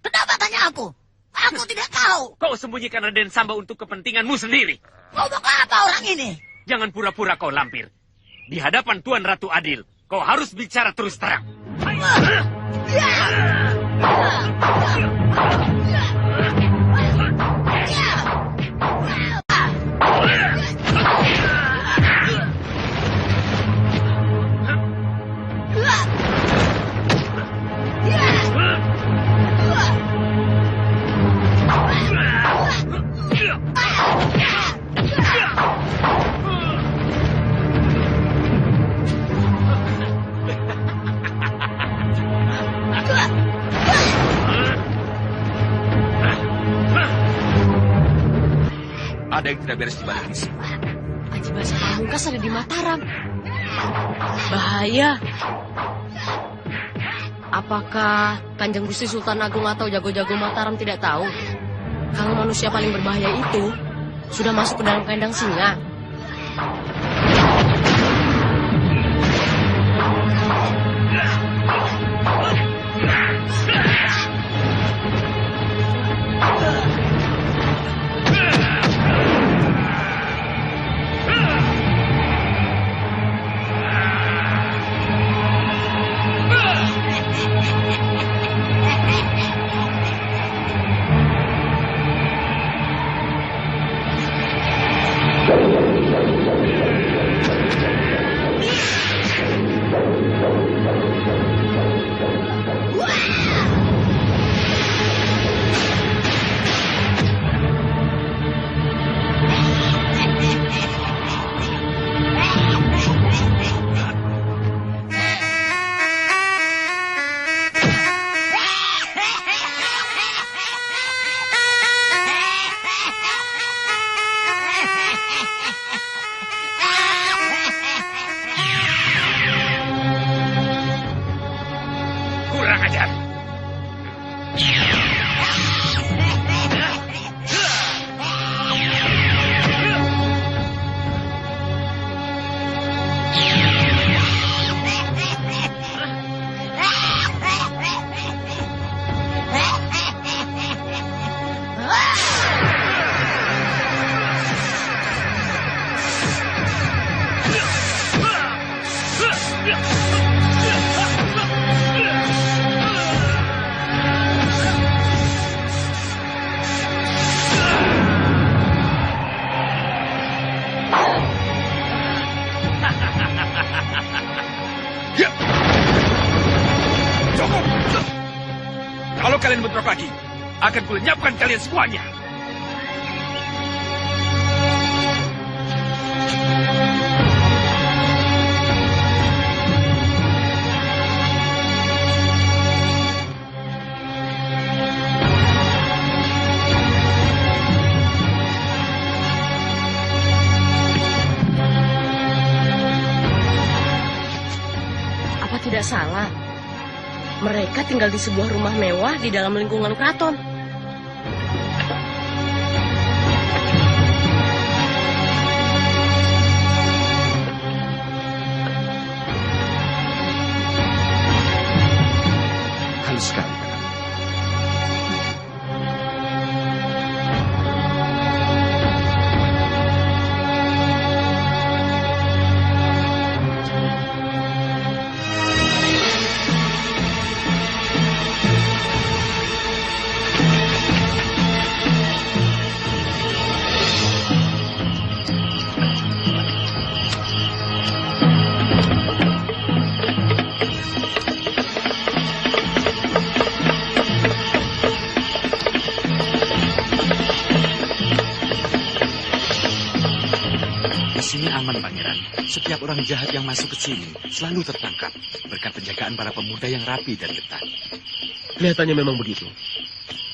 S4: Kenapa tanya aku? Aku tidak tahu.
S15: Kau sembunyikan Raden Samba untuk kepentinganmu sendiri.
S4: Ngomong apa orang ini?
S15: Jangan pura-pura kau Lampir. Di hadapan Tuan Ratu Adil, kau harus bicara terus terang.
S17: Ada yang tidak beres di balik ini.
S19: Aji Basah Pamungkas ada di Mataram. Bahaya. Apakah Kanjeng Gusti Sultan Agung atau jago-jago Mataram tidak tahu kalau manusia paling berbahaya itu sudah masuk ke dalam kandang singa?
S15: ajar.
S17: Cukup! Kalau kalian bentrok lagi, akan kulenyapkan kalian semuanya.
S19: Apa tidak salah? Mereka tinggal di sebuah rumah mewah di dalam lingkungan keraton.
S17: Halus sekali.
S6: Di sini aman, Pangeran. Setiap orang jahat yang masuk ke sini selalu tertangkap berkat penjagaan para pemuda yang rapi dan ketat.
S12: Kelihatannya memang begitu.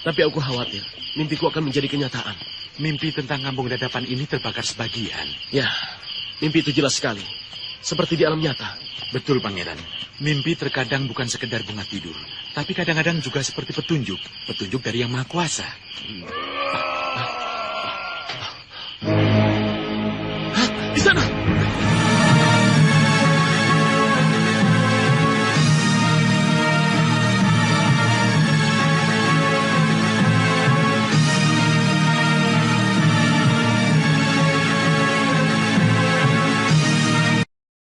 S12: Tapi aku khawatir, mimpiku akan menjadi kenyataan.
S6: Mimpi tentang Ngambung Dadapan ini terbakar sebagian.
S12: Ya, mimpi itu jelas sekali. Seperti di alam nyata.
S6: Betul, Pangeran. Mimpi terkadang bukan sekedar bunga tidur, tapi kadang-kadang juga seperti petunjuk. Petunjuk dari Yang Maha Kuasa.